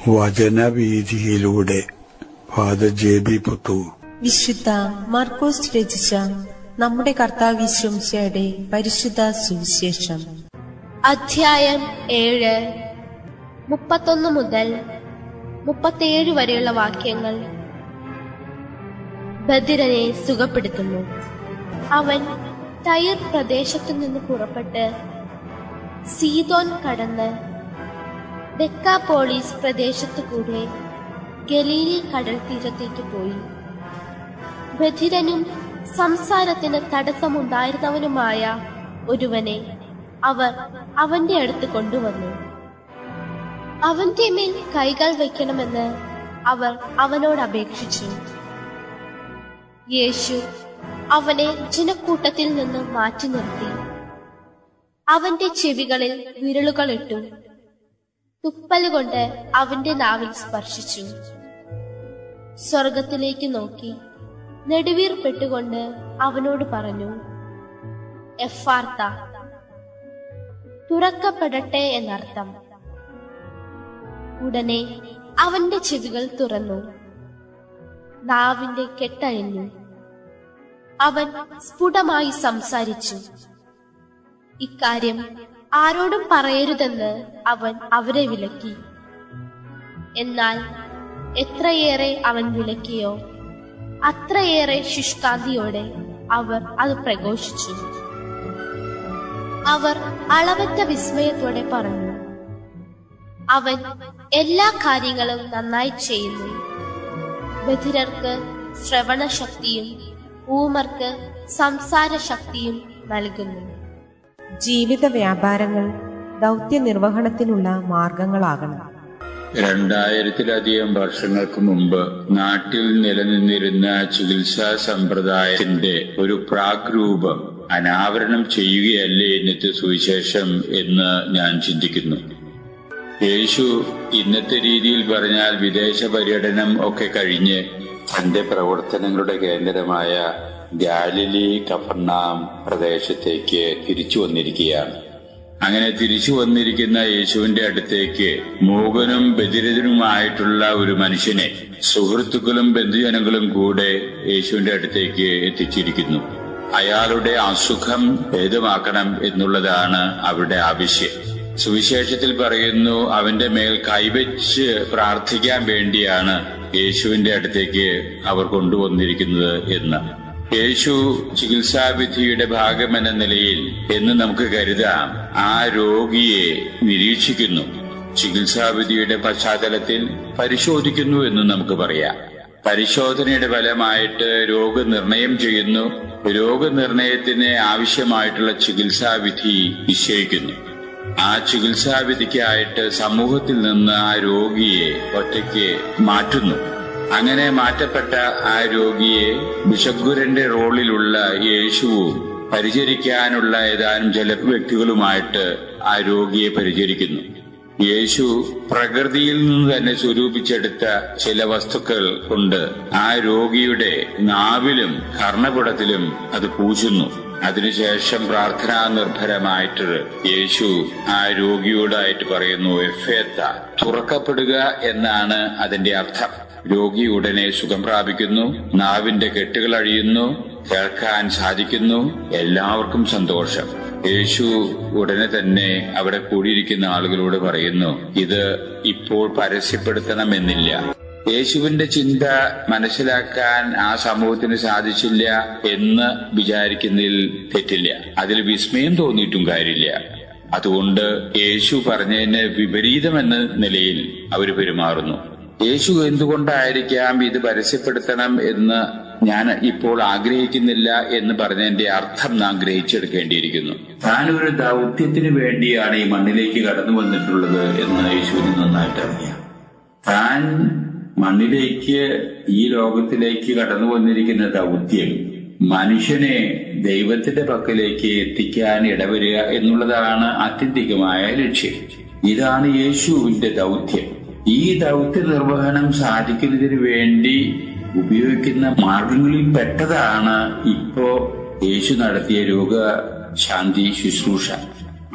വചനവീഥിയിലൂടെ father ജെ.ബി. Puthur. വിശുദ്ധ മാർക്കോസ് രചിച്ച നമ്മുടെ കർത്താവ് യേശുമിശിഹായുടെ പരിശുദ്ധ സുവിശേഷം, അധ്യായം 7, 31 മുതൽ 37 വരെയുള്ള വാക്യങ്ങൾ. ബധിരനെ സുഖപ്പെടുത്തുന്നു. അവൻ ടയർ പ്രദേശത്തു നിന്ന് പുറപ്പെട്ട് സീദോൻ കടന്ന് ഡെക്കാപോളിസ് പ്രദേശത്തു കൂടെ ഗലീലി കടൽ തീരത്തേക്ക് പോയി. ബധിരനും സംസാരത്തിന് തടസ്സമുണ്ടായിരുന്നവനുമായ ഒരുവനെ അവർ അവന്റെ അടുത്ത് കൊണ്ടുവന്നു. അവന്റെ മേൽ കൈകൾ വയ്ക്കണമെന്ന് അവർ അവനോട് അപേക്ഷിച്ചു. യേശു അവനെ ജനക്കൂട്ടത്തിൽ നിന്ന് മാറ്റി നിർത്തി. അവന്റെ ചെവികളിൽ വിരലുകളിട്ടു. തുപ്പലുകൊണ്ട് അവന്റെ നാവിൽ സ്പർശിച്ചു. സ്വർഗത്തിലേക്ക് നോക്കി നെടുവീർപ്പെട്ടുകൊണ്ട് അവനോട് പറഞ്ഞു, എഫ്ഫാർത്ത, തുറക്കപ്പെടട്ടെ എന്നർത്ഥം. ഉടനെ അവന്റെ ചെവികൾ തുറന്നു, നാവിന്റെ കെട്ടഴിഞ്ഞു. അവൻ സ്ഫുടമായി സംസാരിച്ചു. ഇക്കാര്യം ആരോടും പറയരുതെന്ന് അവൻ അവരെ വിലക്കി. എന്നാൽ എത്രയേറെ അവൻ വിലക്കിയോ അത്രയേറെ ശുഷ്കാന്തിയോടെ അവർ അത് പ്രഘോഷിച്ചു. അവർ അളവറ്റ വിസ്മയത്തോടെ പറഞ്ഞു, അവൻ എല്ലാ കാര്യങ്ങളും നന്നായി ചെയ്യുന്നു. ബധിരർക്ക് ശ്രവണശക്തിയും ഊമർക്ക് സംസാരശക്തിയും നൽകുന്നു. ജീവിത വ്യാപാരങ്ങൾ ദൗത്യ നിർവഹണത്തിനുള്ള മാർഗങ്ങളാകണം. 2000-ലധികം വർഷങ്ങൾക്ക് മുമ്പ് നാട്ടിൽ നിലനിന്നിരുന്ന ചികിത്സാ സമ്പ്രദായത്തിന്റെ ഒരു പ്രാഗ്രൂപം അനാവരണം ചെയ്യുകയല്ലേ ഇന്നത്തെ സുവിശേഷം എന്ന് ഞാൻ ചിന്തിക്കുന്നു. യേശു ഇന്നത്തെ രീതിയിൽ പറഞ്ഞാൽ വിദേശ പര്യടനം ഒക്കെ കഴിഞ്ഞ് തന്റെ പ്രവർത്തനങ്ങളുടെ കേന്ദ്രമായ ഗാലിലി കഫർനാം പ്രദേശത്തേക്ക് തിരിച്ചു വന്നിരിക്കുകയാണ്. അങ്ങനെ തിരിച്ചു വന്നിരിക്കുന്ന യേശുവിന്റെ അടുത്തേക്ക് മൂകനും ബധിരനുമായിട്ടുള്ള ഒരു മനുഷ്യനെ സുഹൃത്തുക്കളും ബന്ധുജനങ്ങളും കൂടെ യേശുവിന്റെ അടുത്തേക്ക് എത്തിച്ചിരിക്കുന്നു. അയാളുടെ അസുഖം ഭേദമാക്കണം എന്നുള്ളതാണ് അവരുടെ ആവശ്യം. സുവിശേഷത്തിൽ പറയുന്നു, അവന്റെ മേൽ കൈവച്ച് പ്രാർത്ഥിക്കാൻ വേണ്ടിയാണ് യേശുവിന്റെ അടുത്തേക്ക് അവർ കൊണ്ടുവന്നിരിക്കുന്നത് എന്ന്. യേശു ചികിത്സാവിധിയുടെ ഭാഗമെന്ന നിലയിൽ എന്ന് നമുക്ക് കരുതാം ആ രോഗിയെ നിരീക്ഷിക്കുന്നു. ചികിത്സാവിധിയുടെ പശ്ചാത്തലത്തിൽ പരിശോധിക്കുന്നു എന്ന് നമുക്ക് പറയാം. പരിശോധനയുടെ ഫലമായിട്ട് രോഗനിർണയം ചെയ്യുന്നു. രോഗനിർണയത്തിന് ആവശ്യമായിട്ടുള്ള ചികിത്സാവിധി നിശ്ചയിക്കുന്നു. ആ ചികിത്സാവിധിക്കായിട്ട് സമൂഹത്തിൽ നിന്ന് ആ രോഗിയെ ഒറ്റയ്ക്ക് മാറ്റുന്നു. അങ്ങനെ മാറ്റപ്പെട്ട ആ രോഗിയെ ബിഷഗുരന്റെ റോളിലുള്ള യേശുവും പരിചരിക്കാനുള്ള ഏതാനും ചില വ്യക്തികളുമായിട്ട് ആ രോഗിയെ പരിചരിക്കുന്നു. യേശു പ്രകൃതിയിൽ നിന്ന് തന്നെ സ്വരൂപിച്ചെടുത്ത ചില വസ്തുക്കൾ കൊണ്ട് ആ രോഗിയുടെ നാവിലും കർണപുടത്തിലും അത് പൂശുന്നു. അതിനുശേഷം പ്രാർത്ഥനാ നിർഭരമായിട്ട് യേശു ആ രോഗിയോടായിട്ട് പറയുന്നു, എഫേത്ത, തുറക്കപ്പെടുക എന്നാണ് അതിന്റെ അർത്ഥം. രോഗി ഉടനെ സുഖം പ്രാപിക്കുന്നു. നാവിന്റെ കെട്ടുകൾ അഴിയുന്നു. കേൾക്കാൻ സാധിക്കുന്നു. എല്ലാവർക്കും സന്തോഷം. യേശു ഉടനെ തന്നെ അവിടെ കൂടിയിരിക്കുന്ന ആളുകളോട് പറയുന്നു, ഇത് ഇപ്പോൾ പരസ്യപ്പെടുത്തണമെന്നില്ല. യേശുവിന്റെ ചിന്ത മനസ്സിലാക്കാൻ ആ സമൂഹത്തിന് സാധിച്ചില്ല എന്ന് വിചാരിക്കുന്നതിൽ തെറ്റില്ല. അതിൽ വിസ്മയം തോന്നിയിട്ടും കാര്യമില്ല. അതുകൊണ്ട് യേശു പറഞ്ഞതിന് വിപരീതമെന്ന നിലയിൽ അവർ പെരുമാറുന്നു. യേശു എന്തുകൊണ്ടായിരിക്കാം ഇത് പരസ്യപ്പെടുത്തണം എന്ന് ഞാൻ ഇപ്പോൾ ആഗ്രഹിക്കുന്നില്ല എന്ന് പറഞ്ഞതിന്റെ അർത്ഥം നാം ഗ്രഹിച്ചെടുക്കേണ്ടിയിരിക്കുന്നു. താൻ ഒരു ദൗത്യത്തിന് വേണ്ടിയാണ് ഈ മണ്ണിലേക്ക് കടന്നു വന്നിട്ടുള്ളത് എന്ന് യേശുവിന് നന്നായിട്ട് അറിയാം. താൻ മണ്ണിലേക്ക്, ഈ ലോകത്തിലേക്ക് കടന്നു വന്നിരിക്കുന്ന ദൗത്യം മനുഷ്യനെ ദൈവത്തിന്റെ പക്കലേക്ക് എത്തിക്കാൻ ഇടവരിക എന്നുള്ളതാണ് ആത്യന്തികമായ ലക്ഷ്യം. ഇതാണ് യേശുവിന്റെ ദൗത്യം. ഈ ദൗത്യ നിർവഹണം സാധിക്കുന്നതിന് വേണ്ടി ഉപയോഗിക്കുന്ന മാർഗങ്ങളിൽ പെട്ടതാണ് ഇപ്പോ യേശു നടത്തിയ രോഗശാന്തി ശുശ്രൂഷ.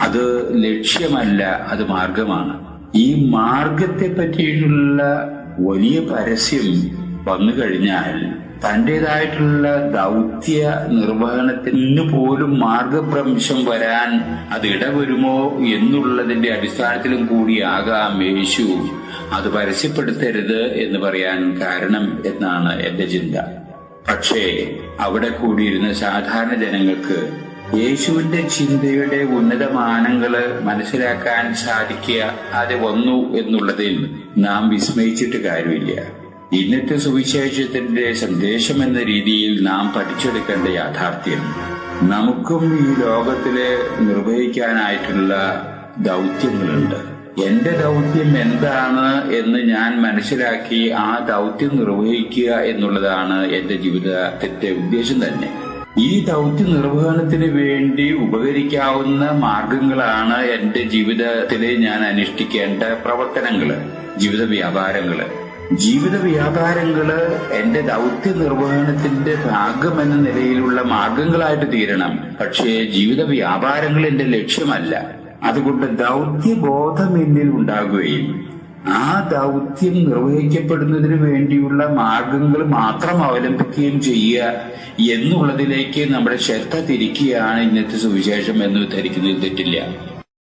അത് ലക്ഷ്യമല്ല, അത് മാർഗമാണ്. ഈ മാർഗത്തെ പറ്റിയിട്ടുള്ള വലിയ പരസ്യം വന്നു കഴിഞ്ഞാൽ തന്റേതായിട്ടുള്ള ദൗത്യ നിർവഹണത്തിന് പോലും മാർഗഭ്രംശം വരാൻ അത് ഇടവരുമോ എന്നുള്ളതിന്റെ അടിസ്ഥാനത്തിലും കൂടിയാകാം യേശു അത് പരസ്യപ്പെടുത്തരുത് എന്ന് പറയാൻ കാരണം എന്നാണ് എന്റെ ചിന്ത. പക്ഷേ അവിടെ കൂടിയിരുന്ന സാധാരണ ജനങ്ങൾക്ക് യേശുവിന്റെ ചിന്തയുടെ ഉന്നതമാനങ്ങള് മനസ്സിലാക്കാൻ സാധിക്കാതെ വന്നു എന്നുള്ളതിൽ നാം വിസ്മയിച്ചിട്ട് കാര്യമില്ല. ഇന്നത്തെ സുവിശേഷത്തിന്റെ സന്ദേശം എന്ന രീതിയിൽ നാം പഠിച്ചെടുക്കേണ്ട യാഥാർത്ഥ്യം, നമുക്കും ഈ ലോകത്തില് നിർവഹിക്കാനായിട്ടുള്ള ദൗത്യങ്ങളുണ്ട്. എന്റെ ദൗത്യം എന്താണ് എന്ന് ഞാൻ മനസ്സിലാക്കി ആ ദൗത്യം നിർവഹിക്കുക എന്നുള്ളതാണ് എന്റെ ജീവിതത്തിന്റെ ഉദ്ദേശം തന്നെ. ഈ ദൗത്യ നിർവഹണത്തിന് വേണ്ടി ഉപകരിക്കാവുന്ന മാർഗങ്ങളാണ് എന്റെ ജീവിതത്തിലെ ഞാൻ അനുഷ്ഠിക്കേണ്ട പ്രവർത്തനങ്ങള്, ജീവിത വ്യാപാരങ്ങള് എന്റെ ദൗത്യ നിർവഹണത്തിന്റെ ഭാഗമെന്ന നിലയിലുള്ള മാർഗങ്ങളായിട്ട് തീരണം. പക്ഷേ ജീവിത വ്യാപാരങ്ങൾ എന്റെ ലക്ഷ്യമല്ല. അതുകൊണ്ട് ദൗത്യബോധം എന്നിൽ ഉണ്ടാകുകയും ആ ദൗത്യം നിർവഹിക്കപ്പെടുന്നതിന് വേണ്ടിയുള്ള മാർഗങ്ങൾ മാത്രം അവലംബിക്കുകയും ചെയ്യുക എന്നുള്ളതിലേക്ക് നമ്മുടെ ശ്രദ്ധ തിരിക്കുകയാണ് ഇന്നത്തെ സുവിശേഷം എന്ന് ധരിക്കുന്നതിൽ തെറ്റില്ല.